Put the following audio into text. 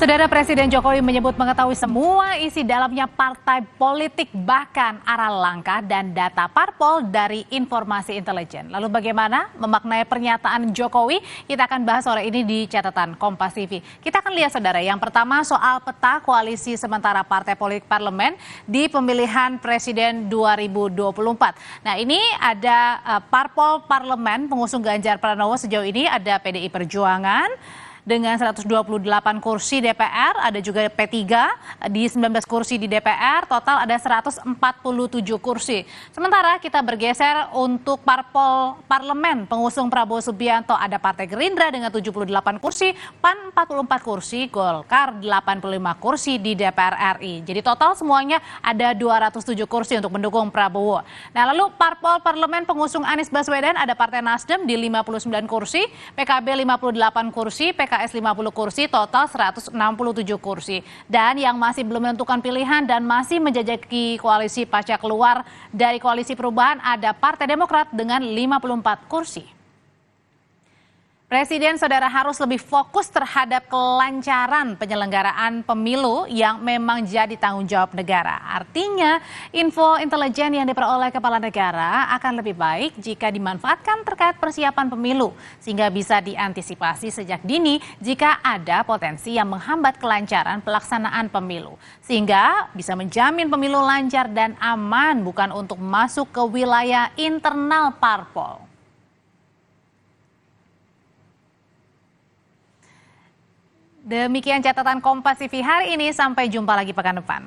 Saudara Presiden Jokowi menyebut mengetahui semua isi dalamnya partai politik, bahkan arah langkah dan data parpol dari informasi intelijen. Lalu bagaimana memaknai pernyataan Jokowi? Kita akan bahas sore ini di catatan Kompas TV. Kita akan lihat saudara, yang pertama soal peta koalisi sementara partai politik parlemen di pemilihan Presiden 2024. Nah ini ada parpol parlemen pengusung Ganjar Pranowo sejauh ini ada PDI Perjuangan dengan 128 kursi DPR, ada juga P3 di 19 kursi di DPR, total ada 147 kursi. Sementara kita bergeser untuk parpol parlemen pengusung Prabowo Subianto, ada Partai Gerindra dengan 78 kursi, PAN 44 kursi, Golkar 85 kursi di DPR RI. Jadi total semuanya ada 207 kursi untuk mendukung Prabowo. Nah lalu parpol parlemen pengusung Anies Baswedan ada Partai Nasdem di 59 kursi, PKB 58 kursi, PKS 50 kursi, total 167 kursi. Dan yang masih belum menentukan pilihan dan masih menjajaki koalisi pasca keluar dari koalisi perubahan ada Partai Demokrat dengan 54 kursi. Presiden saudara harus lebih fokus terhadap kelancaran penyelenggaraan pemilu yang memang jadi tanggung jawab negara. Artinya, info intelijen yang diperoleh kepala negara akan lebih baik jika dimanfaatkan terkait persiapan pemilu, sehingga bisa diantisipasi sejak dini jika ada potensi yang menghambat kelancaran pelaksanaan pemilu. Sehingga bisa menjamin pemilu lancar dan aman, bukan untuk masuk ke wilayah internal parpol. Demikian catatan Kompas TV hari ini, sampai jumpa lagi pekan depan.